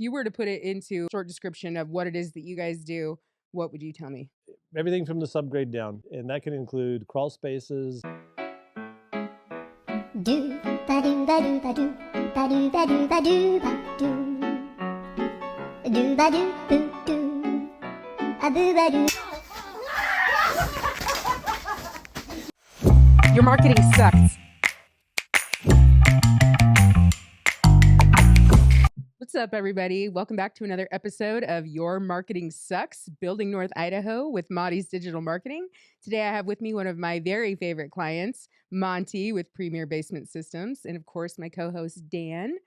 you were to put it into a short description of what it is that you guys do, what would you tell me? Everything from the subgrade down, and that can include crawl spaces. Do ba do ba do ba do ba do ba do ba do ba do ba do boo do a boo ba do. Your marketing sucks. What's up, everybody? Welcome back to another episode of Your Marketing Sucks, Building North Idaho with Monty's Digital Marketing. Today, I have with me one of my very favorite clients, Monty with Premier Basement Systems, and of course, my co-host, Dan.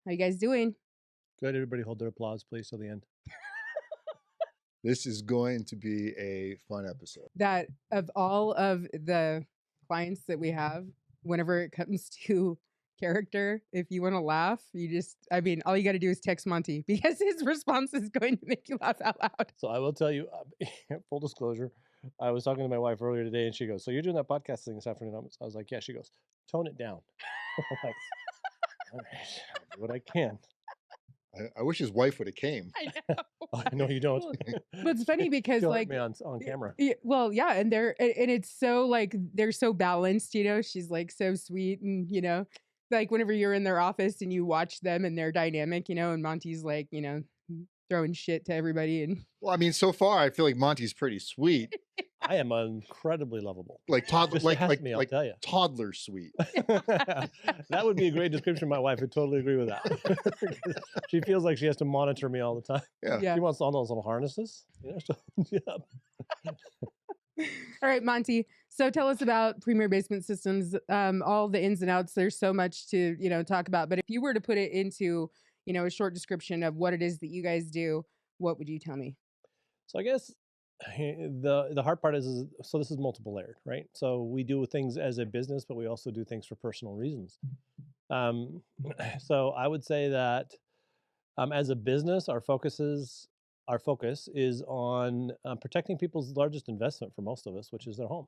How you guys doing? Good. Everybody hold their applause, please, till the end. This is going to be a fun episode. That of all of the clients that we have, whenever it comes to character, if you want to laugh, all you got to do is text Monty because his response is going to make you laugh out loud. So I will tell you, full disclosure, I was talking to my wife earlier today, and she goes, "So you're doing that podcast thing this afternoon?" I was like, "Yeah." She goes, "Tone it down." I'm like, "All right, I'll do what I can." I wish his wife would have came. I know. I know you don't. But it's funny because Don't like hurt me on camera. well, yeah, and it's so like they're so balanced, she's like so sweet, and like whenever you're in their office and you watch them and their dynamic, and Monty's like, throwing shit to everybody. And Well, I mean, so far I feel like Monty's pretty sweet, I am incredibly lovable. like toddler, Just ask me, I'll tell you. toddler sweet. That would be a great description. My wife would totally agree with that. She feels like she has to monitor me all the time. Yeah. She wants all those little harnesses. So, yeah. all right, Monty. So tell us about Premier Basement Systems, all the ins and outs. There's so much to, talk about. But if you were to put it into, a short description of what it is that you guys do, what would you tell me? So I guess the hard part is so this is multiple layered, right? So we do things as a business, but we also do things for personal reasons. So I would say that as a business, our focus is on protecting people's largest investment for most of us, which is their home.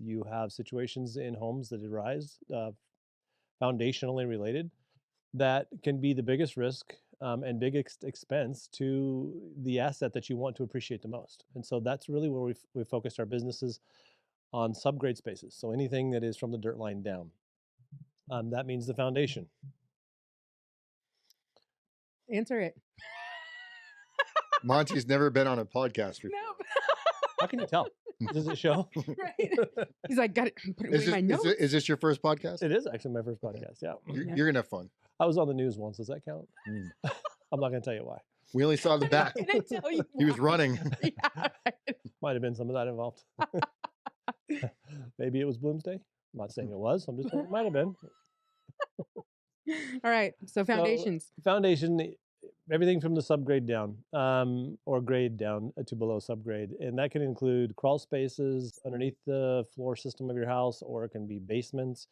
You have situations in homes that arise foundationally related that can be the biggest risk and big expense to the asset that you want to appreciate the most. And so that's really where we've focused our businesses on subgrade spaces. So anything that is from the dirt line down. That means the foundation. Answer it. Monty's never been on a podcast before. No. How can you tell? Does it show? Right. He's like, got it. Put it away in my notes. Is this your first podcast? It is actually my first podcast. Yeah. You're gonna have fun. I was on the news once. Does that count? I'm not going to tell you why. We only saw the back. Can I tell you He was why? running. Yeah. Might have been some of that involved. Maybe it was Bloomsday. I'm not saying it was. I'm just saying it might have been. All right. So foundations. Foundation, everything from the subgrade down or grade down to below subgrade. And that can include crawl spaces underneath the floor system of your house, or it can be basements.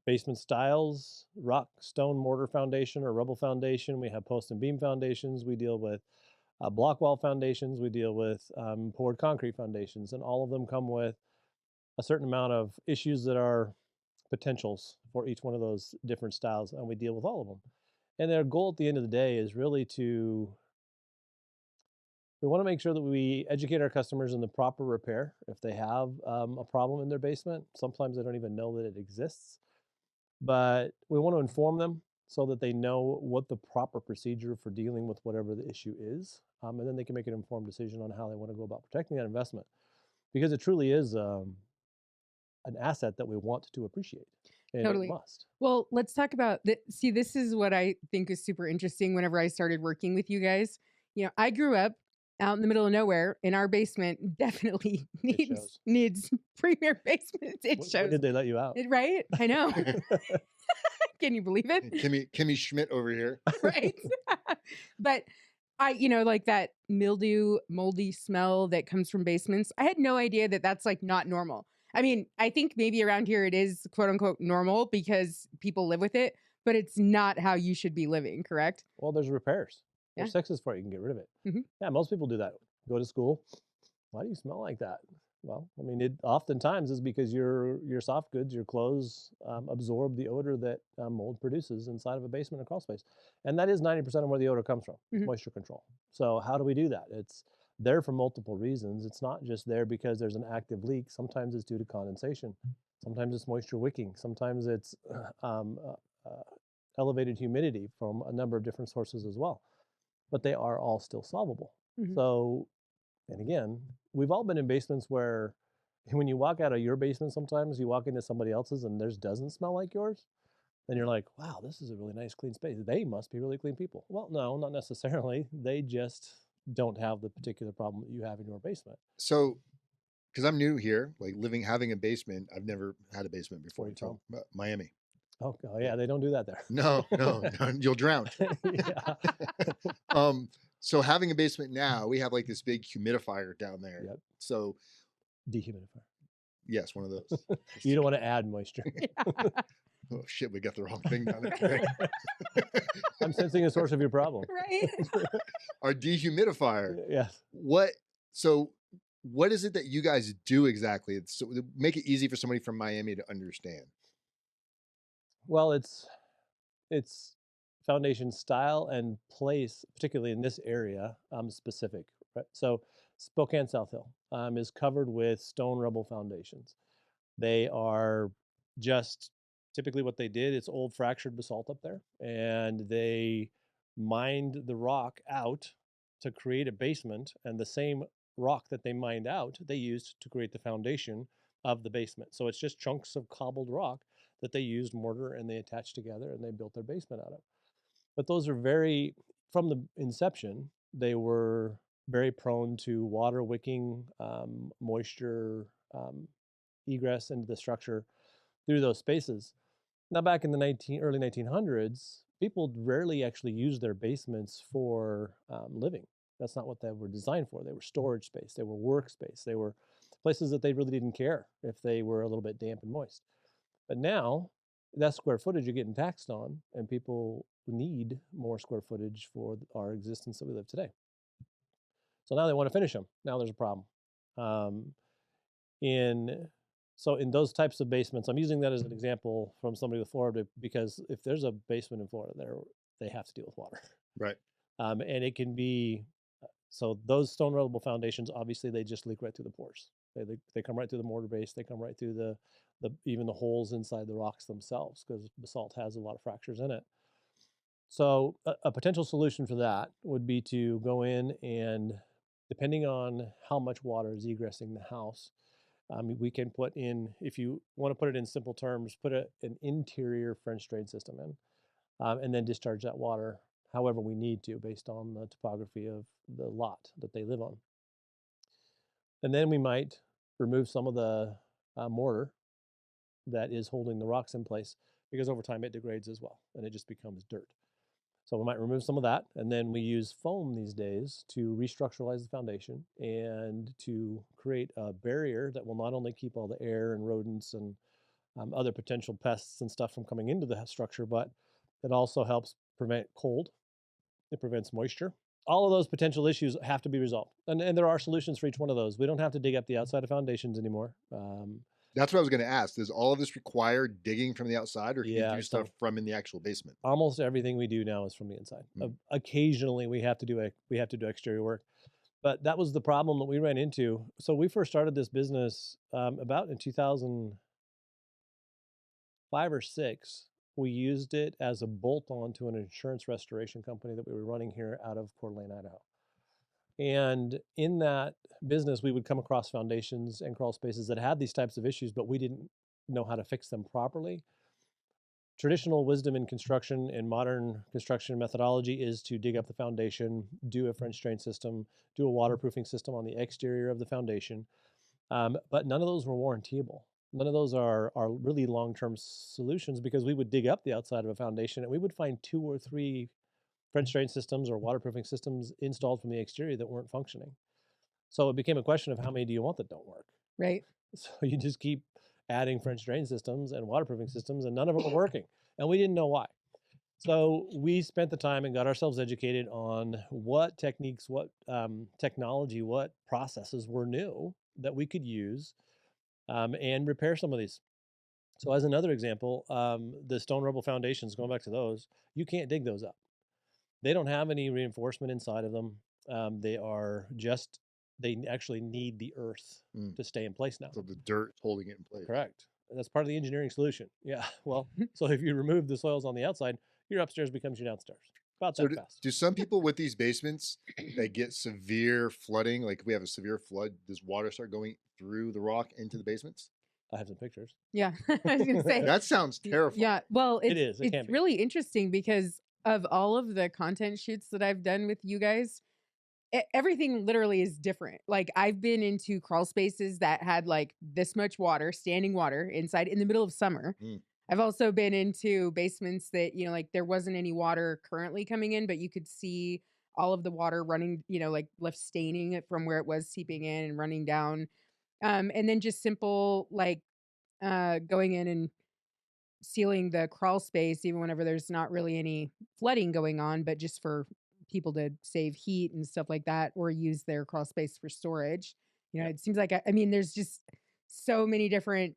Basement styles, rock, stone, mortar foundation, or rubble foundation. We have post and beam foundations. We deal with block wall foundations. We deal with poured concrete foundations, and all of them come with a certain amount of issues that are potentials for each one of those different styles, and we deal with all of them. And their goal at the end of the day is really we want to make sure that we educate our customers in the proper repair if they have a problem in their basement. Sometimes they don't even know that it exists. But we want to inform them so that they know what the proper procedure for dealing with whatever the issue is. And then they can make an informed decision on how they want to go about protecting that investment. Because it truly is an asset that we want to appreciate. And Totally. It must. Well, let's talk about See, this is what I think is super interesting whenever I started working with you guys. I grew up out in the middle of nowhere, and our basement definitely needs Premier Basement. It shows. When did they let you out? Right? I know. Can you believe it? Kimmy Schmidt over here. Right. But I, like that mildew, moldy smell that comes from basements. I had no idea that that's like not normal. I mean, I think maybe around here it is quote unquote normal because people live with it, but it's not how you should be living, correct? Well, there's repairs. Yeah. There's fixes for it. You can get rid of it. Mhm. Yeah, most people do that. Go to school. Why do you smell like that? Well, I mean, it oftentimes is because your soft goods, your clothes, absorb the odor that mold produces inside of a basement or crawl space, and that is 90% of where the odor comes from. It's Mhm. moisture control. So how do we do that? It's there for multiple reasons. It's not just there because there's an active leak. Sometimes it's due to condensation. Sometimes it's moisture wicking. Sometimes it's elevated humidity from a number of different sources as well. But they are all still solvable. Mhm. So, and again, we've all been in basements where when you walk out of your basement, sometimes you walk into somebody else's and theirs doesn't smell like yours. And you're like, wow, this is a really nice, clean space. They must be really clean people. Well, no, not necessarily. They just don't have the particular problem that you have in your basement. So, because I'm new here, like having a basement, I've never had a basement before Where you until Miami. Oh, yeah, they don't do that there. No, you'll drown. Yeah. So having a basement now, we have like this big humidifier down there. Yep. So Dehumidifier. yes, one of those. You don't want to add moisture. Oh shit, we got the wrong thing down there. I'm sensing a source of your problem. Right. Our dehumidifier. Yes. So what is it that you guys do exactly? So make it easy for somebody from Miami to understand. Well, it's foundation style and place, particularly in this area, specific. Right? So Spokane South Hill is covered with stone rubble foundations. They are just typically what they did. It's old fractured basalt up there, and they mined the rock out to create a basement, and the same rock that they mined out, they used to create the foundation of the basement. So it's just chunks of cobbled rock that they used mortar and they attached together and they built their basement out of. But those are from the inception, they were very prone to water wicking, moisture egress into the structure through those spaces. Now, back in the early 1900s, people rarely actually used their basements for living. That's not what they were designed for. They were storage space, they were workspace, they were places that they really didn't care if they were a little bit damp and moist. But now, that square footage you're getting taxed on, and people need more square footage for our existence that we live today. So now they want to finish them. Now there's a problem. In those types of basements, I'm using that as an example from somebody with Florida, because if there's a basement in Florida, they have to deal with water. Right. And it can be, so those stone rubble foundations, obviously they just leak right through the pores. They come right through the mortar base. They come right through the even the holes inside the rocks themselves, because basalt has a lot of fractures in it. So a potential solution for that would be to go in and, depending on how much water is egressing the house, we can put in, if you want to put it in simple terms, put an interior French drain system in, and then discharge that water however we need to based on the topography of the lot that they live on. And then we might remove some of the mortar that is holding the rocks in place, because over time it degrades as well and it just becomes dirt. So we might remove some of that, and then we use foam these days to restructuralize the foundation and to create a barrier that will not only keep all the air and rodents and other potential pests and stuff from coming into the structure, but it also helps prevent cold. It prevents moisture. All of those potential issues have to be resolved, and there are solutions for each one of those. We don't have to dig up the outside of foundations anymore. That's what I was going to ask. Does all of this require digging from the outside, or can Yeah, you do stuff from in the actual basement? Almost everything we do now is from the inside. Occasionally, we have to do exterior work, but that was the problem that we ran into. So we first started this business about in 2005 or 6. We used it as a bolt-on to an insurance restoration company that we were running here out of Coeur d'Alene, Idaho. And in that business, we would come across foundations and crawl spaces that had these types of issues, but we didn't know how to fix them properly. Traditional wisdom in construction and modern construction methodology is to dig up the foundation, do a French drain system, do a waterproofing system on the exterior of the foundation. But none of those were warrantyable. None of those are really long-term solutions, because we would dig up the outside of a foundation and we would find 2 or 3 French drain systems or waterproofing systems installed from the exterior that weren't functioning. So it became a question of how many do you want that don't work? Right. So you just keep adding French drain systems and waterproofing systems, and none of them are working. And we didn't know why. So we spent the time and got ourselves educated on what techniques, what technology, what processes were new that we could use and repair some of these. So as another example, the stone rubble foundations, going back to those, you can't dig those up. They don't have any reinforcement inside of them. They actually need the earth to stay in place now. So the dirt holding it in place. Correct. That's part of the engineering solution. Yeah. Well, so if you remove the soils on the outside, your upstairs becomes your downstairs. About So that fast. do some people with these basements, they get severe flooding? Like if we have a severe flood, does water start going through the rock into the basements? I have some pictures. Yeah, I was gonna say That sounds terrifying. Yeah, well, It is. It can it's be. really interesting because of all of the content shoots that I've done with you guys, everything literally is different. Like I've been into crawl spaces that had like this much water, standing water inside in the middle of summer. Mm. I've also been into basements that, like there wasn't any water currently coming in, but you could see all of the water running, like left staining it from where it was seeping in and running down. And then just simple like going in and sealing the crawl space, even whenever there's not really any flooding going on, but just for people to save heat and stuff like that, or use their crawl space for storage. Yep. It seems like, I mean, there's just so many different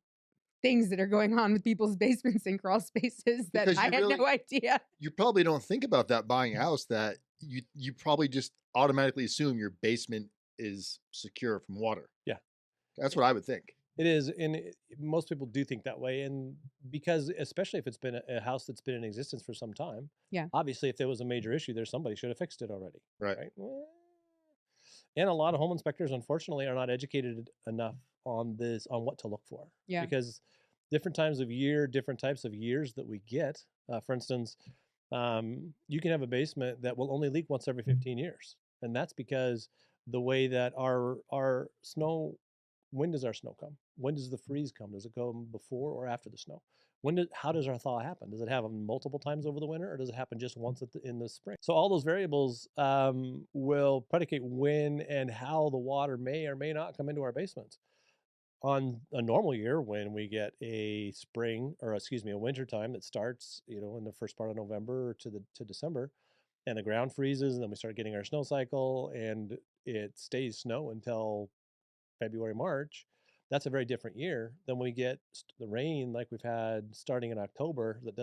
things that are going on with people's basements and crawl spaces that Because I you had really- no idea. You probably don't think about that buying a house, that you probably just automatically assume your basement is secure from water. Yeah. That's what I would think. It is, and most people do think that way, and because especially if it's been a house that's been in existence for some time, Yeah. obviously if there was a major issue there, somebody should have fixed it already, Right. And a lot of home inspectors, unfortunately, are not educated enough on what to look for. Yeah. Because different times of year, different types of years that we get. For instance, you can have a basement that will only leak once every 15 years, and that's because the way that our snow. When does our snow come? When does the freeze come? Does it come before or after the snow? How does our thaw happen? Does it happen multiple times over the winter, or does it happen just once in the spring? So all those variables will predicate when and how the water may or may not come into our basements. On a normal year, when we get a winter time that starts, in the first part of November to December, and the ground freezes, and then we start getting our snow cycle, and it stays snow until February, March, that's a very different year than when we get the rain like we've had starting in October that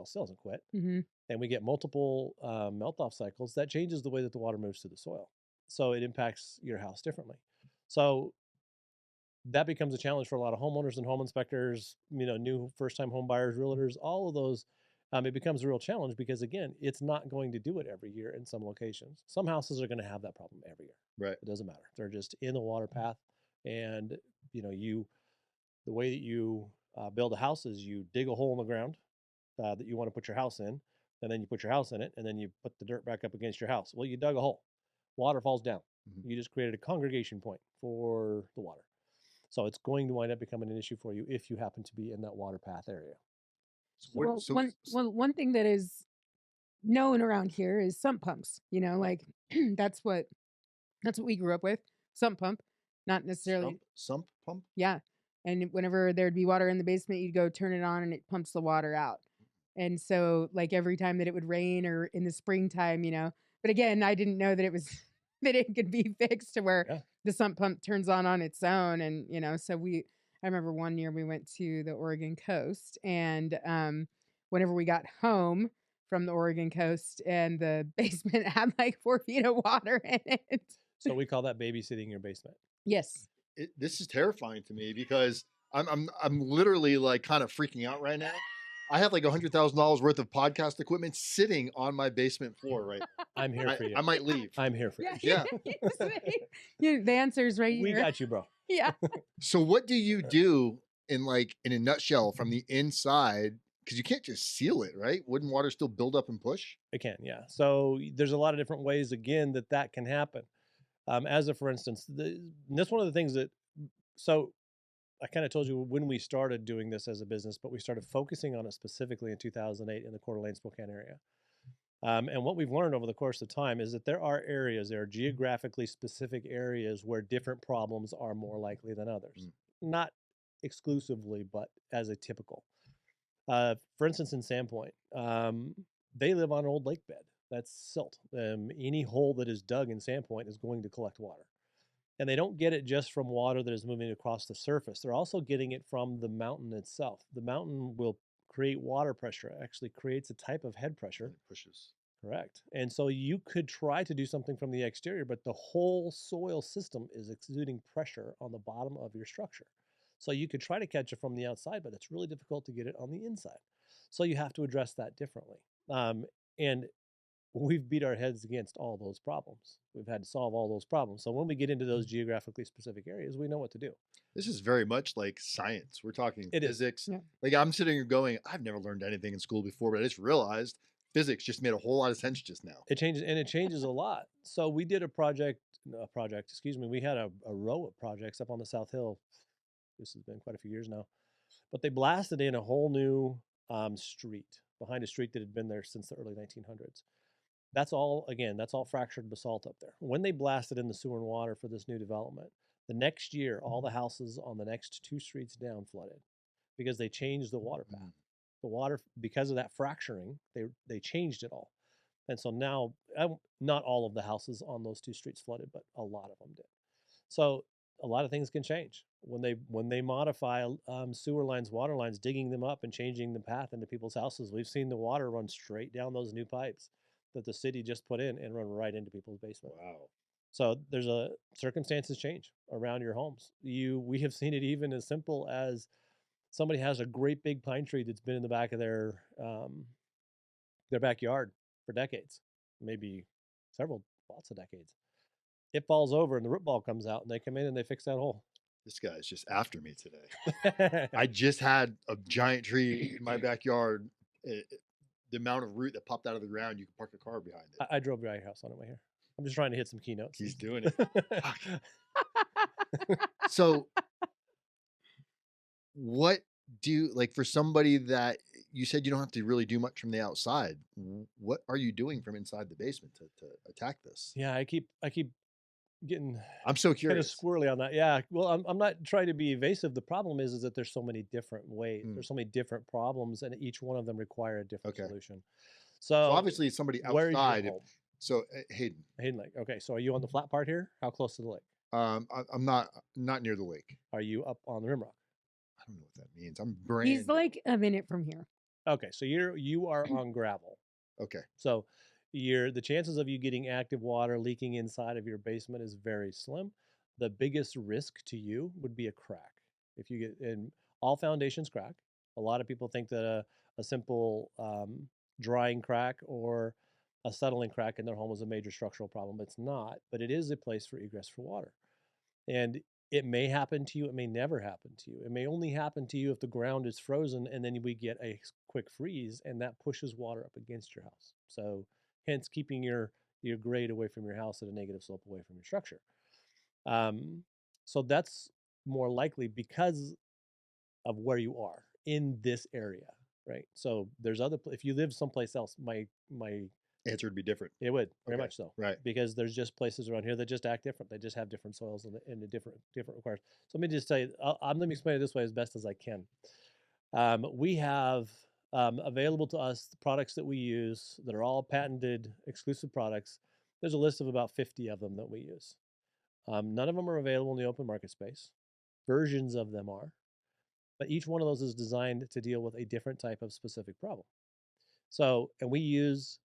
still doesn't quit. Mm-hmm. And we get multiple melt-off cycles. That changes the way that the water moves through the soil. So it impacts your house differently. So that becomes a challenge for a lot of homeowners and home inspectors, new first-time home buyers, realtors, all of those. It becomes a real challenge because, again, it's not going to do it every year in some locations. Some houses are going to have that problem every year. Right. It doesn't matter. They're just in the water path. And, the way that you build a house is you dig a hole in the ground that you want to put your house in, and then you put your house in it, and then you put the dirt back up against your house. Well, you dug a hole. Water falls down. Mhm. You just created a congregation point for the water. So it's going to wind up becoming an issue for you if you happen to be in that water path area. One thing that is known around here is sump pumps. Like that's what we grew up with. Sump pump, not necessarily. Sump pump? Yeah. And whenever there'd be water in the basement, you'd go turn it on and it pumps the water out. And so like every time that it would rain or in the springtime, but again, I didn't know that it was that it could be fixed to where the sump pump turns on its own. And, so I remember one year we went to the Oregon coast, and whenever we got home from the Oregon coast, and the basement had like 4 feet of water in it. So we call that babysitting your basement. Yes. This is terrifying to me because I'm literally like kind of freaking out right now. I have like $100,000 worth of podcast equipment sitting on my basement floor right now. I'm here for you. I might leave. I'm here for you. Yeah. The answer is right here. We got you, bro. Yeah. So what do you do in a nutshell from the inside? Because you can't just seal it, right? Wouldn't water still build up and push? It can, yeah. So there's a lot of different ways, again, that can happen. For instance, that's one of the things so I kind of told you when we started doing this as a business, but we started focusing on it specifically in 2008 in the Coeur d'Alene, Spokane area. And what we've learned over the course of time is that there are geographically specific areas where different problems are more likely than others. Not exclusively, but as a typical. For instance, in Sandpoint, they live on an old lake bed. That's silt. Any hole that is dug in Sandpoint is going to collect water. And they don't get it just from water that is moving across the surface. They're also getting it from the mountain itself. The mountain will create water pressure. It actually creates a type of head pressure. It pushes. Correct. And so you could try to do something from the exterior, but the whole soil system is exuding pressure on the bottom of your structure. So you could try to catch it from the outside, but it's really difficult to get it on the inside. So you have to address that differently. And we've beat our heads against all those problems. We've had to solve all those problems. So when we get into those geographically specific areas, we know what to do. This is very much like science. We're talking It is. physics. Yeah. Like I'm sitting here going, I've never learned anything in school before, but I just realized physics just made a whole lot of sense just now. It changes, and it changes a lot. So we did a project, excuse me, we had a row of projects up on the South Hill. This has been quite a few years now. But they blasted in a whole new street, behind a street that had been there since the early 1900s. That's all, again, that's all fractured basalt up there. When they blasted in the sewer and water for this new development, the next year, all the houses on the next 2 streets down flooded because they changed the water path. The water, because of that fracturing, they changed it all. And so now, not all of the houses on those 2 streets flooded, but a lot of them did. So a lot of things can change when they modify sewer lines, water lines, digging them up and changing the path into people's houses. We've seen the water run straight down those new pipes that the city just put in and run right into people's basement. Wow. So there's circumstances change around your homes. We have seen it even as simple as somebody has a great big pine tree that's been in the back of their backyard for decades, maybe lots of decades. It falls over and the root ball comes out and they come in and they fix that hole. This guy's just after me today. I just had a giant tree in my backyard. The amount of root that popped out of the ground, you could park a car behind it. I drove by your house on the way here. I'm just trying to hit some keynotes. He's doing it. So what do, like, for somebody that you said you don't have to really do much from the outside, what are you doing from inside the basement to attack this? Yeah, I keep getting I'm so kind of curious. squirrely on that. Yeah, well, I'm not trying to be evasive. The problem is that there's so many different ways. There's so many different problems, and each one of them require a different solution. So So obviously somebody where is your outside. home? So Hayden, Hayden Lake. Okay, so are you on the flat part here? How close to the lake? I'm not near the lake. Are you up on the rimrock? I don't know what that means. I'm brand He's new. like a minute from here. Okay, so you are on gravel. Okay. So the chances of you getting active water leaking inside of your basement is very slim. The biggest risk to you would be a crack. If you get in, all foundations crack. A lot of people think that a simple drying crack or a settling crack in their home is a major structural problem. It's not, but it is a place for egress for water. And it may happen to you. It may never happen to you. It may only happen to you if the ground is frozen and then we get a quick freeze and that pushes water up against your house. So hence keeping your grade away from your house at a negative slope away from your structure. So that's more likely because of where you are in this area, right? So there's if you live someplace else, my Answer would be different. it would very Okay, much so, right. because there's just places around here that just act different. They just have different soils and the different requirements. So let me just tell you, let me explain it this way as best as I can. We have available to us the products that we use that are all patented exclusive products. There's a list of about 50 of them that we use. None of them are available in the open market space. Versions of them are, but each one of those is designed to deal with a different type of specific problem. So, and we use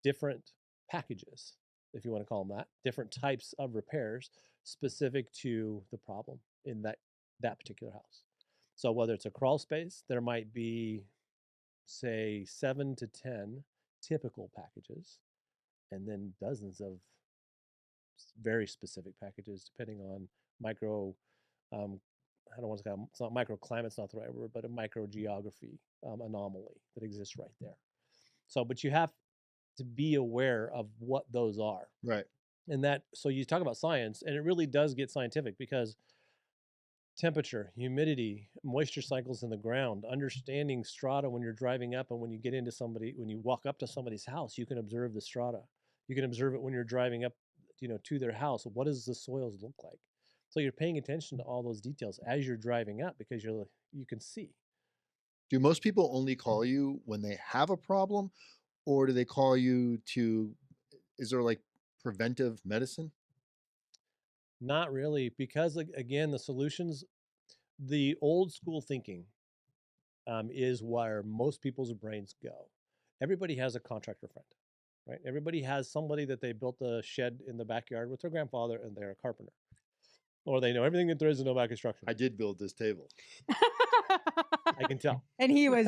different packages, if you want to call them that, different types of repairs specific to the problem in that particular house. So whether it's a crawl space, there might be, say, 7 to 10 typical packages, and then dozens of very specific packages depending on micro, I don't want to say, it's not microclimate's not the right word, but a microgeography anomaly that exists right there. So, but you have to be aware of what those are. Right. And so you talk about science, and it really does get scientific because temperature, humidity, moisture cycles in the ground, understanding strata when you're driving up, and when you walk up to somebody's house, you can observe the strata. You can observe it when you're driving up, to their house. What does the soils look like? So you're paying attention to all those details as you're driving up because you can see. Do most people only call you when they have a problem, or do they call you is there like preventive medicine? Not really, because again, the solutions, the old school thinking is where most people's brains go. Everybody has a contractor friend, right? Everybody has somebody that they built a shed in the backyard with their grandfather and they're a carpenter. Or they know everything that there is to know about construction. I did build this table. I can tell. And he was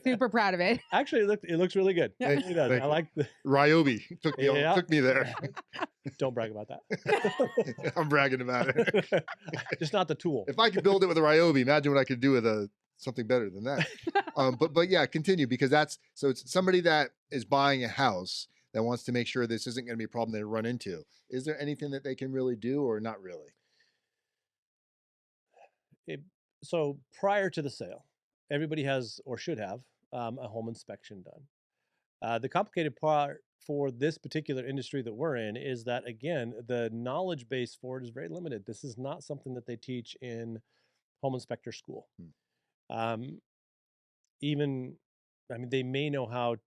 super proud of it. Actually, it looks really good. Yeah. It really does. Thank I you. like the Ryobi took me, Yeah. took me there. Don't brag about that. I'm bragging about it. Just not the tool. If I could build it with a Ryobi, imagine what I could do with something better than that. But yeah, continue, because it's somebody that is buying a house that wants to make sure this isn't going to be a problem they run into. Is there anything that they can really do, or not really? So prior to the sale, everybody has or should have a home inspection done. The complicated part for this particular industry that we're in is that, again, the knowledge base for it is very limited. This is not something that they teach in home inspector school. They may know how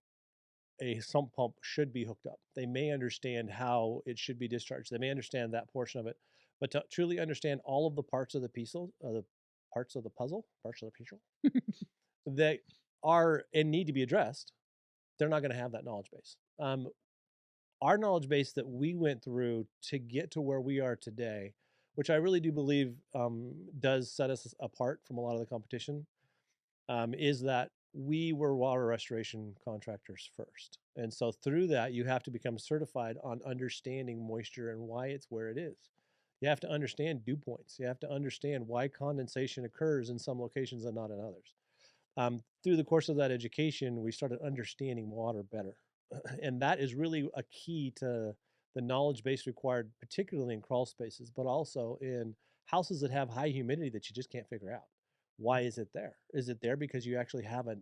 a sump pump should be hooked up. They may understand how it should be discharged. They may understand that portion of it, but to truly understand all of the parts of the puzzle that are and need to be addressed, they're not going to have that knowledge base. Our knowledge base that we went through to get to where we are today, which I really do believe does set us apart from a lot of the competition, is that we were water restoration contractors first. And so through that, you have to become certified on understanding moisture and why it's where it is. You have to understand dew points. You have to understand why condensation occurs in some locations and not in others. Through the course of that education, we started understanding water better. And that is really a key to the knowledge base required, particularly in crawl spaces, but also in houses that have high humidity that you just can't figure out. Why is it there? Is it there because you actually have an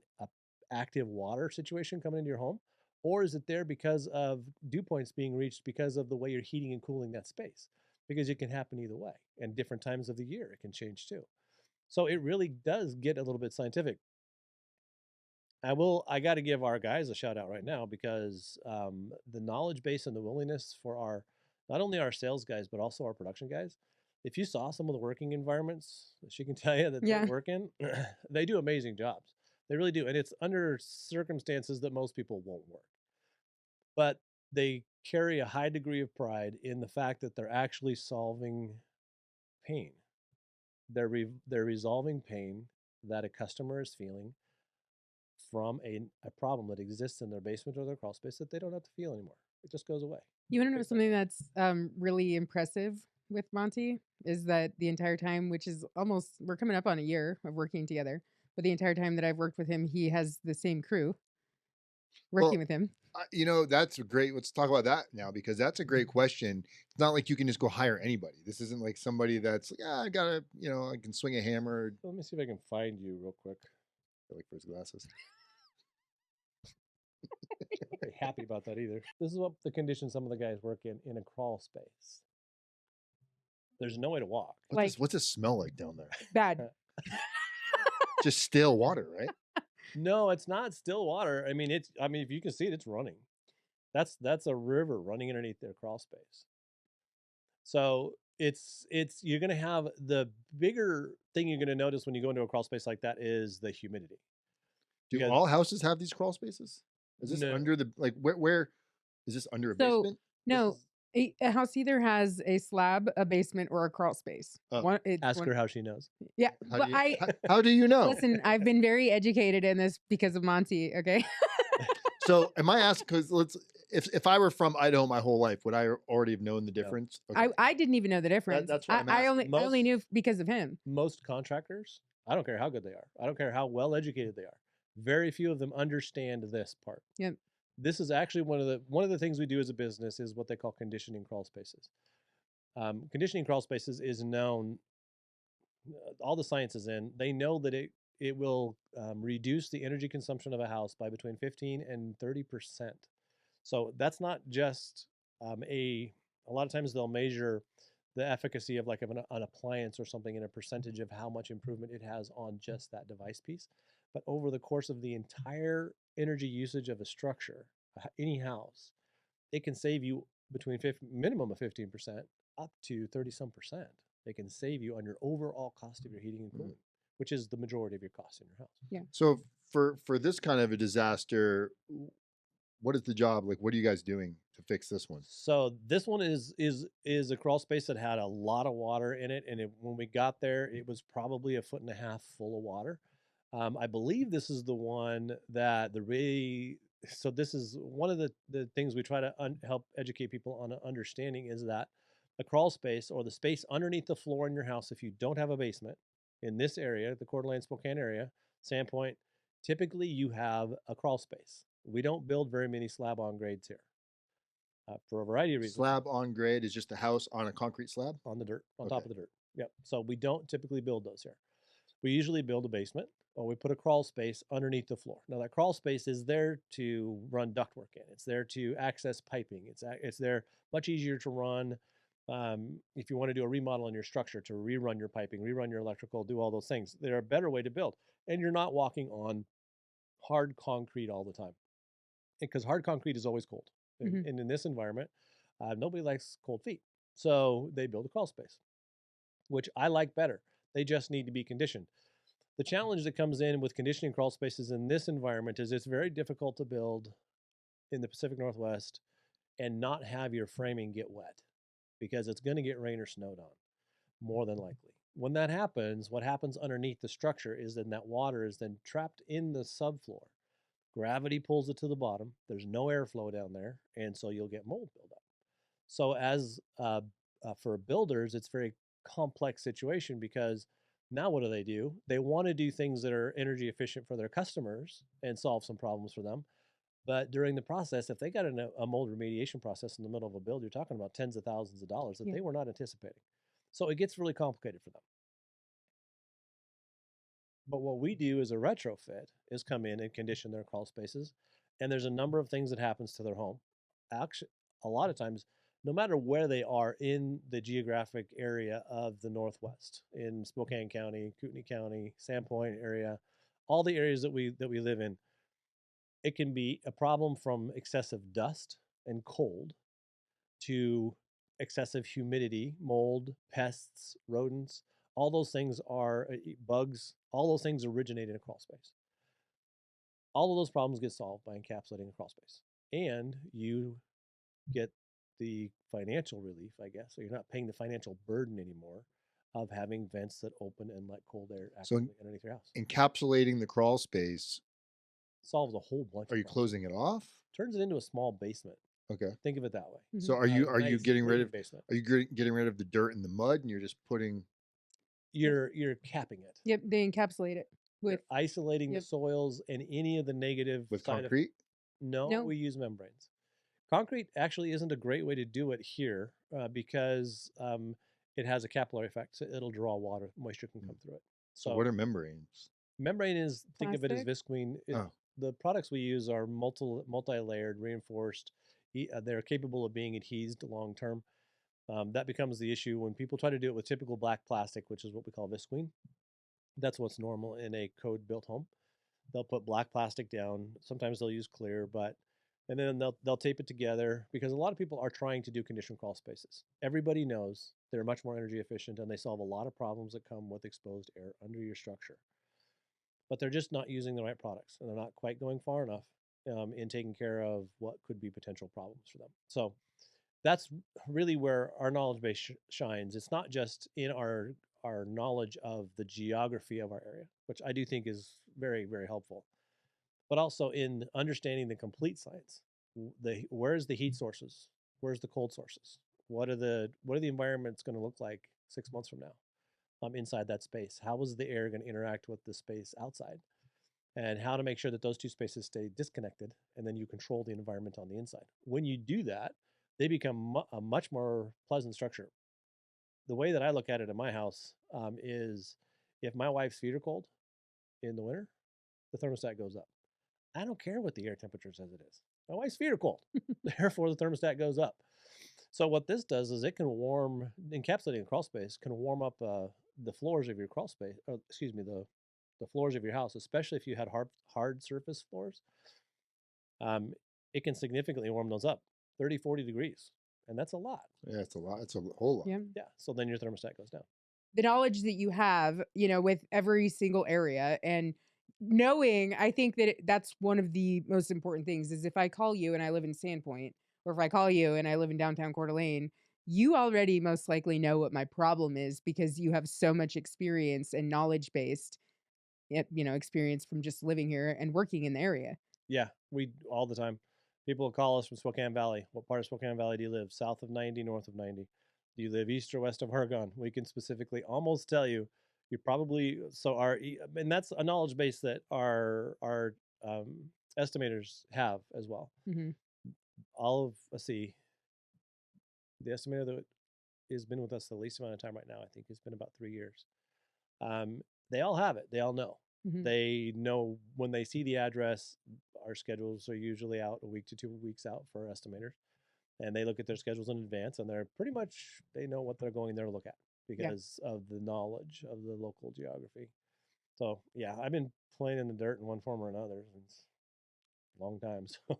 active water situation coming into your home? Or is it there because of dew points being reached because of the way you're heating and cooling that space? Because it can happen either way. And different times of the year, it can change too. So it really does get a little bit scientific. I got to give our guys a shout out right now, because the knowledge base and the willingness for not only our sales guys, but also our production guys. If you saw some of the working environments, she can tell you that they work in, they do amazing jobs. They really do. And it's under circumstances that most people won't work. But they carry a high degree of pride in the fact that they're actually solving pain. They're resolving pain that a customer is feeling from a problem that exists in their basement or their crawl space that they don't have to feel anymore. It just goes away. You want to know something that's really impressive with Monty is that the entire time, which is we're coming up on a year of working together, but the entire time that I've worked with him, he has the same crew working with him. That's great. Let's talk about that now, because that's a great question. It's not like you can just go hire anybody. This isn't like somebody that's like, I gotta, I can swing a hammer. Let me see if I can find you real quick. I like for his glasses. I'm not very happy about that either. This is what the condition some of the guys work in a crawl space. There's no way to walk. What's it smell like down there? Bad. Just stale water, right? No, it's not still water. I mean, if you can see it, it's running. That's a river running underneath their crawl space. So you're going to have the bigger thing you're going to notice when you go into a crawl space like that is the humidity. Do all houses have these crawl spaces? Is this under the, where is this under a basement? No, a house either has a slab, a basement, or a crawl space. Ask her how she knows. Yeah, how do you know? Listen, I've been very educated in this because of Monty. Okay. So am I asking, because if I were from Idaho my whole life, would I already have known the difference? Okay. I didn't even know the difference. That's what I only knew because of him. Most contractors, I don't care how good they are. I don't care how well educated they are. Very few of them understand this part. Yep. This is actually one of the things we do as a business is what they call conditioning crawl spaces. Conditioning crawl spaces is known, all the science is in. They know that it will reduce the energy consumption of a house by between 15 and 30%. So that's not just a lot of times they'll measure the efficacy of an appliance or something in a percentage of how much improvement it has on just that device piece. But over the course of the entire energy usage of a structure, any house, it can save you between minimum of 15% up to 30 some percent. They can save you on your overall cost of your heating and cooling, which is the majority of your cost in your house. Yeah. So for this kind of a disaster, what is the job? Like, what are you guys doing to fix this one? So this one is a crawl space that had a lot of water in it, and when we got there, it was probably 1.5 feet full of water. I believe this is the one that so this is one of the things we try to help educate people on understanding is that a crawl space, or the space underneath the floor in your house, if you don't have a basement, in this area, the Coeur d'Alene, Spokane area, Sandpoint, typically you have a crawl space. We don't build very many slab on grades here. For a variety of reasons. Slab on grade is just a house on a concrete slab? On the dirt, on Okay. top of the dirt. Yep. So we don't typically build those here. We usually build a basement, or we put a crawl space underneath the floor. Now that crawl space is there to run ductwork in. It's there to access piping. It's there much easier to run if you want to do a remodel on your structure, to rerun your piping, rerun your electrical, do all those things. They're a better way to build, and you're not walking on hard concrete all the time, because hard concrete is always cold. Mhm. And in this environment, nobody likes cold feet. So they build a crawl space, which I like better. They just need to be conditioned. The challenge that comes in with conditioning crawl spaces in this environment is it's very difficult to build in the Pacific Northwest and not have your framing get wet, because it's going to get rain or snowed on, more than likely. When that happens, what happens underneath the structure is then that water is then trapped in the subfloor. Gravity pulls it to the bottom. There's no airflow down there, and so you'll get mold buildup. So as for builders, it's a very complex situation, because now what do? They want to do things that are energy efficient for their customers and solve some problems for them. But during the process, if they got a mold remediation process in the middle of a build, you're talking about tens of thousands of dollars that Yeah. they were not anticipating. So it gets really complicated for them. But what we do as a retrofit is come in and condition their crawl spaces. And there's a number of things that happens to their home. Actually, a lot of times, no matter where they are in the geographic area of the Northwest, in Spokane County, Kootenai County, Sandpoint area, all the areas that we live in, it can be a problem from excessive dust and cold to excessive humidity, mold, pests, rodents. All those things are bugs. All those things originate in a crawl space. All of those problems get solved by encapsulating a crawl space, and you get the financial relief, I guess. So you're not paying the financial burden anymore of having vents that open and let cold air actively underneath your house. Encapsulating the crawl space, Solves a whole bunch. are of you problems. closing it off? Turns it into a small basement. Okay. Think of it that way. So are you Nice getting rid living of basement? getting rid of the dirt and the mud, and you're just putting You're capping it. Yep, they encapsulate it with You're isolating the Yep. soils and any of the negative with side concrete? No, No. we use membranes. Concrete actually isn't a great way to do it here because it has a capillary effect. So it'll draw water, moisture can come through it. So what are membranes? Membrane is, think of it as Plastic? visqueen. Oh. The products we use are multi-layered, reinforced. They're capable of being adhesed long term. That becomes the issue when people try to do it with typical black plastic, which is what we call visqueen. That's what's normal in a code-built home. They'll put black plastic down. Sometimes they'll use clear, and then they'll tape it together, because a lot of people are trying to do conditioned crawl spaces. Everybody knows they're much more energy efficient, and they solve a lot of problems that come with exposed air under your structure. But they're just not using the right products, and they're not quite going far enough in taking care of what could be potential problems for them. So that's really where our knowledge base shines. It's not just in our knowledge of the geography of our area, which I do think is very, very helpful, but also in understanding the complete science. Where's the heat sources? Where's the cold sources? What are the environments going to look like 6 months from now inside that space? How is the air going to interact with the space outside? And how to make sure that those two spaces stay disconnected, and then you control the environment on the inside. When you do that, they become a much more pleasant structure. The way that I look at it in my house is, if my wife's feet are cold in the winter, the thermostat goes up. I don't care what the air temperature says it is. My wife's feet are cold. Therefore, the thermostat goes up. So what this does is it can encapsulating a crawl space can warm up the floors of your crawl space, the floors of your house, especially if you had hard surface floors. It can significantly warm those up, 30, 40 degrees. and that's a lot. Yeah, it's a lot. It's a whole lot. Yeah. Yeah. So then your thermostat goes down. The knowledge that you have, with every single area and knowing, I think that that's one of the most important things is if I call you and I live in Sandpoint, or if I call you and I live in downtown Coeur d'Alene, you already most likely know what my problem is because you have so much experience and knowledge based, experience from just living here and working in the area. Yeah, we all the time. People will call us from Spokane Valley. What part of Spokane Valley do you live? South of 90, north of 90? Do you live east or west of Oregon? We can specifically almost tell you. You probably and that's a knowledge base that our estimators have as well. Mm-hmm. Let's see, the estimator that has been with us the least amount of time right now, I think it's been about 3 years. They all have it. They all know. Mm-hmm. They know when they see the address. Our schedules are usually out a week to 2 weeks out for estimators, and they look at their schedules in advance, and they know what they're going there to look at because of the knowledge of the local geography. So yeah, I've been playing in the dirt in one form or another since a long time. So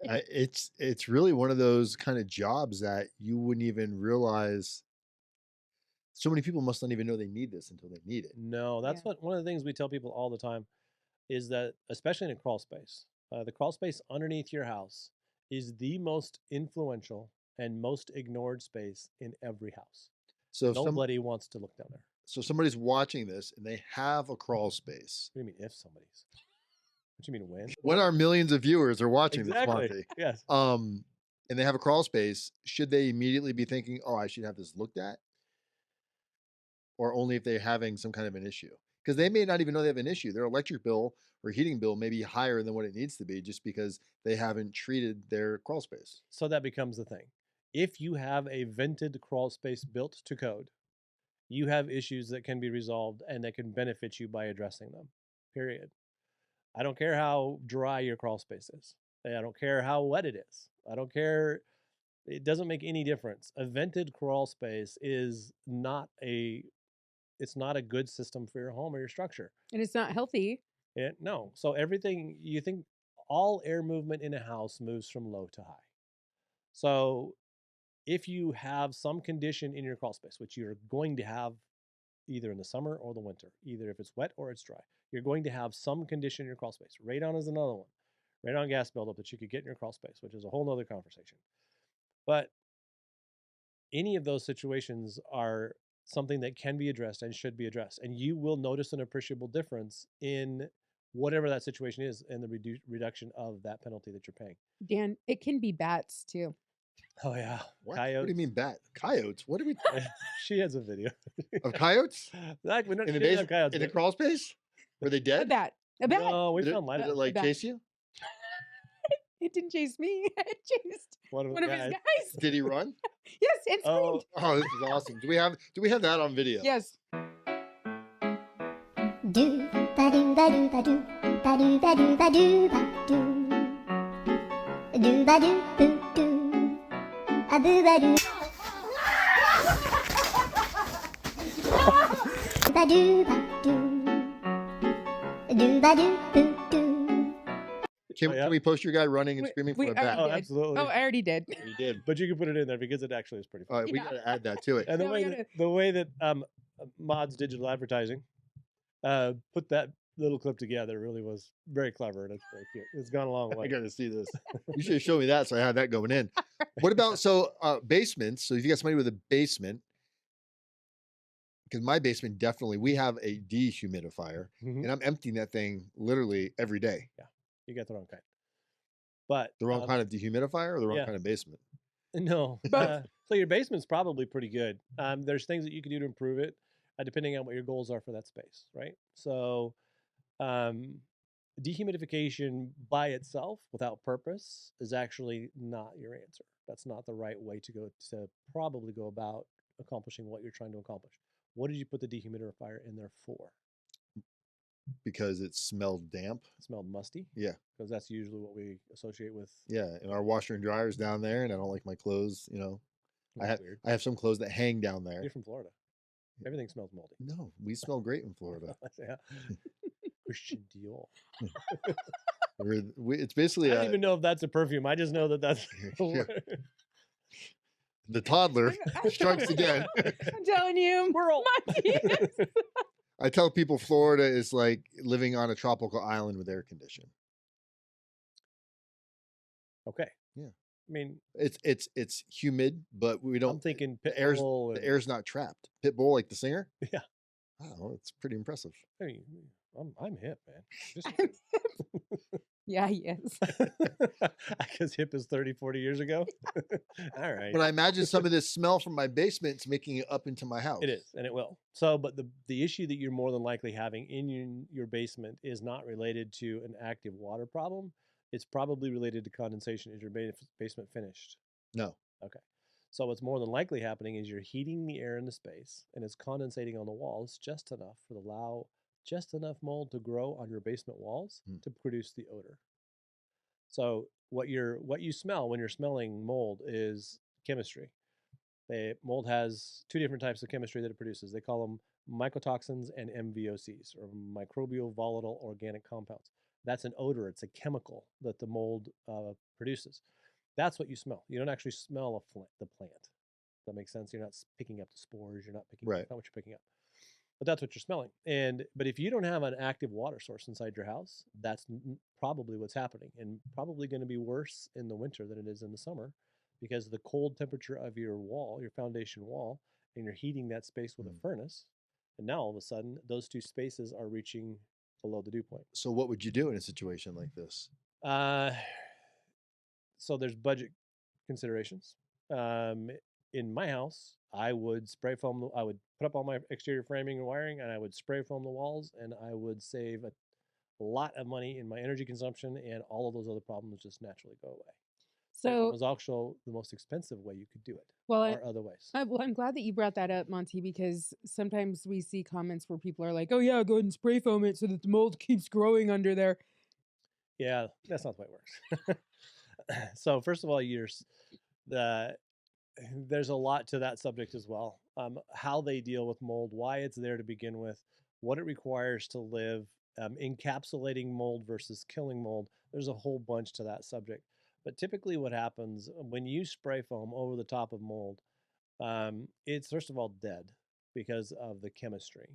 It's really one of those kind of jobs that you wouldn't even realize. So many people must not even know they need this until they need it. no, that's Yeah. one of the things we tell people all the time is that, especially in a crawl space, the crawl space underneath your house is the most influential and most ignored space in every house. So Nobody wants to look down there. so somebody's watching this and they have a crawl space. What do you mean if somebody's? What do you mean when? When our millions of viewers are watching Exactly. this, Monty, Yes. and they have a crawl space, should they immediately be thinking, "Oh, I should have this looked at," or only if they're having some kind of an issue? Because they may not even know they have an issue. Their electric bill or heating bill may be higher than what it needs to be just because they haven't treated their crawl space. So that becomes the thing. If you have a vented crawl space built to code, you have issues that can be resolved and that can benefit you by addressing them. Period. I don't care how dry your crawl space is. I don't care how wet it is. I don't care. It doesn't make any difference. A vented crawl space is it's not a good system for your home or your structure. And it's not healthy. No. So everything you think, all air movement in a house moves from low to high. So if you have some condition in your crawl space, which you're going to have either in the summer or the winter, either if it's wet or it's dry, you're going to have some condition in your crawl space. Radon is another one. Radon gas buildup that you could get in your crawl space, which is a whole nother conversation. But any of those situations are something that can be addressed and should be addressed. And you will notice an appreciable difference in whatever that situation is and the reduction of that penalty that you're paying. Dan, it can be bats too. Oh, yeah. What? Coyotes. What do you mean coyotes? What do we She has a video. of coyotes Like, we don't in the she doesn't have base coyotes, in the but- crawl space? Were they A dead? bat. A bat. No, we Did found it, light. did it like bat. chase you? It didn't chase me. It chased One of one of his guys. guys. Did he run? Yes, it Oh, screamed. Oh, this is awesome. Do we have that on video? Yes. Do ba do ba do ba do ba do ba do ba do ba do ba do boo do a boo ba do ba do ba do boo do. Can, Oh, yeah? can we post your guy running and screaming from a bat? oh, did. absolutely. Oh, I already did. You did. But you can put it in there because it actually is pretty fun. All right, we Yeah. got to add that to it. And the Yeah, we way gotta- that Mod's digital advertising put that little clip together really was very clever. And it's very cute. It's gone a long I way. got to see this. You should have shown me that so I had that going in. What about basements? So if you got somebody with a basement, because my basement definitely, we have a dehumidifier, Mhm. and I'm emptying that thing literally every day. You got the wrong kind. But The wrong kind of dehumidifier or the wrong yeah. kind of basement? No. Both. So your basement's probably pretty good. There's things that you can do to improve it, depending on what your goals are for that space, right? So dehumidification by itself, without purpose, is actually not your answer. That's not the right way to probably go about accomplishing what you're trying to accomplish. What did you put the dehumidifier in there for? Because it smelled damp. It smelled musty? Yeah. Because that's usually what we associate with. Yeah, and our washer and dryer is down there, and I don't like my clothes. That's weird. I have some clothes that hang down there. You're from Florida. Everything smells moldy. No, we smell great in Florida. Yeah. Christian Dior. It's basically I don't even know if that's a perfume. I just know that that's. Yeah. The toddler strikes again. I'm telling you, Squirrel. Monty. I tell people Florida is like living on a tropical island with air conditioning. Okay. Yeah. I mean, It's humid, but we I'm don't. thinking The Pitbull. the air's not trapped. Pitbull, like the singer. Yeah. Wow, it's pretty impressive. I mean, I'm hip, man. Just Yeah, he is. because hip is 30, 40 years ago. All right. But I imagine some of this smell from my basement's making it up into my house. It is, and it will. So, but the issue that you're more than likely having in your basement is not related to an active water problem. It's probably related to condensation. Is your basement finished? No. Okay. So what's more than likely happening is you're heating the air in the space, and it's condensating on the walls just enough to allow just enough mold to grow on your basement walls to produce the odor. So what you smell when you're smelling mold is chemistry. Mold has two different types of chemistry that it produces. They call them mycotoxins and MVOCs, or microbial volatile organic compounds. That's an odor. It's a chemical that the mold produces. That's what you smell. You don't actually smell the plant. That makes sense. You're not picking up the spores. You're not picking up. That's not what you're picking up. But that's what you're smelling. But if you don't have an active water source inside your house, that's probably what's happening, and probably going to be worse in the winter than it is in the summer, because the cold temperature of your wall, your foundation wall, and you're heating that space with a furnace, and now all of a sudden those two spaces are reaching below the dew point. So what would you do in a situation like this? So there's budget considerations. In my house, I would spray foam. I would put up all my exterior framing and wiring, and I would spray foam the walls, and I would save a lot of money in my energy consumption, and all of those other problems just naturally go away. So it was also the most expensive way you could do it. Well, or other ways. Well, I'm glad that you brought that up, Monty, because sometimes we see comments where people are like, "Oh yeah, go ahead and spray foam it so that the mold keeps growing under there." Yeah, that's not the way it works. So first of all, there's a lot to that subject as well. How they deal with mold, why it's there to begin with, what it requires to live, encapsulating mold versus killing mold. There's a whole bunch to that subject. But typically what happens when you spray foam over the top of mold, it's first of all dead because of the chemistry.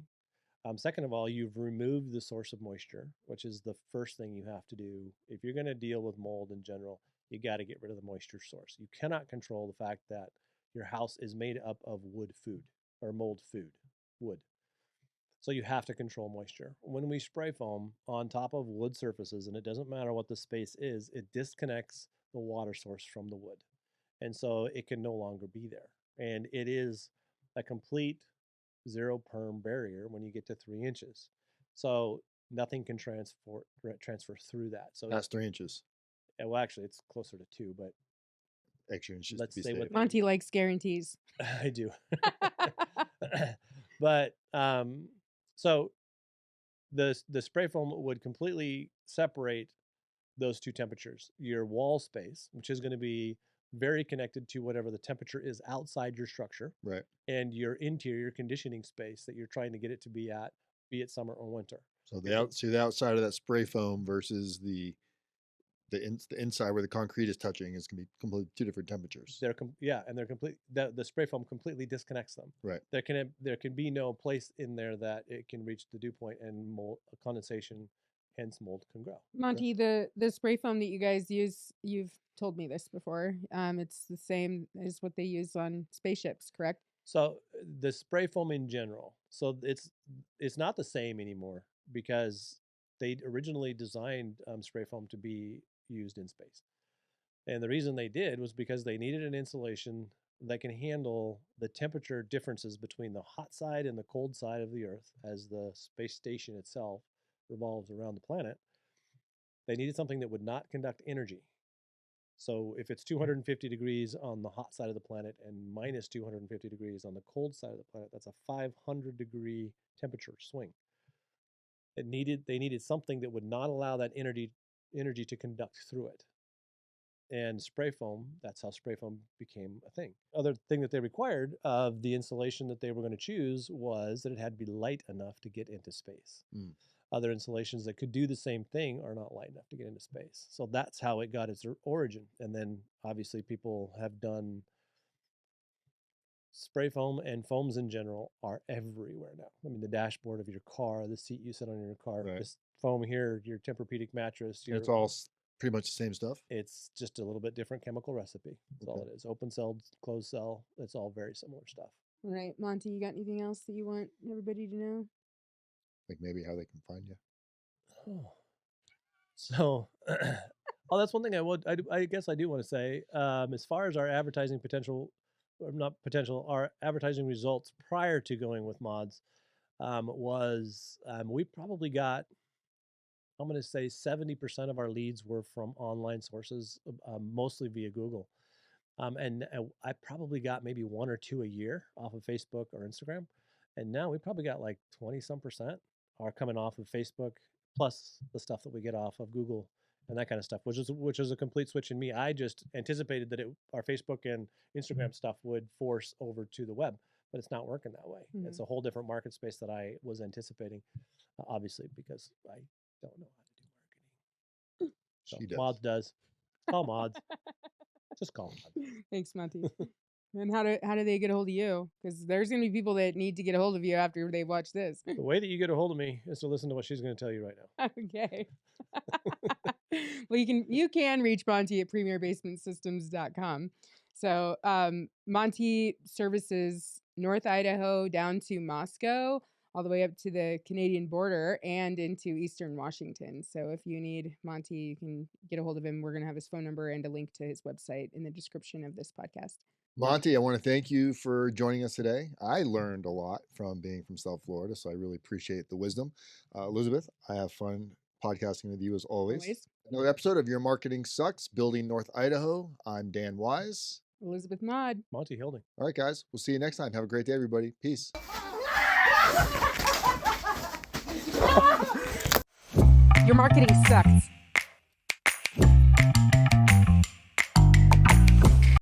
Second of all, you've removed the source of moisture, which is the first thing you have to do. If you're going to deal with mold in general, you got to get rid of the moisture source. You cannot control the fact that your house is made up of wood food or mold food, wood. So you have to control moisture. When we spray foam on top of wood surfaces, and it doesn't matter what the space is, it disconnects the water source from the wood. And so it can no longer be there. And it is a complete zero perm barrier when you get to 3 inches. So nothing can transfer through that. So that's 3 inches. Well, actually, it's closer to 2, but extra inches. Let's say what Monty likes guarantees. I do. But so the spray foam would completely separate those two temperatures. Your wall space, which is going to be very connected to whatever the temperature is outside your structure, right, and your interior conditioning space that you're trying to get it to be at, be it summer or winter. So the outside of that spray foam versus the inside where the concrete is touching is going to be completely two different temperatures. And they're complete. The spray foam completely disconnects them. Right. There can be no place in there that it can reach the dew point and mold condensation, hence mold can grow. Monty, the spray foam that you guys use, you've told me this before. It's the same as what they use on spaceships, correct? So the spray foam in general, so it's not the same anymore because they originally designed spray foam to be used in space. And the reason they did was because they needed an insulation that can handle the temperature differences between the hot side and the cold side of the Earth as the space station itself revolves around the planet. They needed something that would not conduct energy. So if it's 250 degrees on the hot side of the planet and minus 250 degrees on the cold side of the planet, that's a 500 degree temperature swing. They needed something that would not allow that energy to conduct through it. And spray foam, that's how spray foam became a thing. Other thing that they required of the insulation that they were going to choose was that it had to be light enough to get into space. Other insulations that could do the same thing are not light enough to get into space. So that's how it got its origin. And then obviously people have done spray foam and foams in general are everywhere now. I mean, the dashboard of your car, the seat you sit on in your car, Right. this foam here, your Tempur-Pedic mattress. And it's all pretty much the same stuff. It's just a little bit different chemical recipe. That's all Okay. it is. Open cell, closed cell. It's all very similar stuff. All right, Monty, you got anything else that you want everybody to know? Like maybe how they can find you. Oh. So, that's one thing I guess I do want to say. As far as our advertising potential, or not potential, our advertising results prior to going with mods we probably got, I'm going to say 70% of our leads were from online sources, mostly via Google. And I probably got maybe 1 or 2 a year off of Facebook or Instagram. And now we probably got like 20% are coming off of Facebook, plus the stuff that we get off of Google and that kind of stuff, which is a complete switch in me. I just anticipated that our Facebook and Instagram stuff would force over to the web, but it's not working that way. Mhm. It's a whole different market space that I was anticipating, obviously, because I don't know how to do marketing. So She does. Mods does. Call Mods. Just call Mods. Thanks, Monty. And how do they get a hold of you? Because there's going to be people that need to get a hold of you after they watch this. The way that you get a hold of me is to listen to what she's going to tell you right now. Okay. Well, you can reach Monty at premierbasementsystems.com. So Monty services North Idaho down to Moscow, all the way up to the Canadian border and into Eastern Washington. So if you need Monty, you can get a hold of him. We're going to have his phone number and a link to his website in the description of this podcast. Monty, I want to thank you for joining us today. I learned a lot from being from South Florida, so I really appreciate the wisdom. Elizabeth, I have fun podcasting with you as always. Another episode of Your Marketing Sucks, Building North Idaho. I'm Dan Wise. Elizabeth Maud. Monty Hilding. All right, guys. We'll see you next time. Have a great day, everybody. Peace. Your marketing sucks.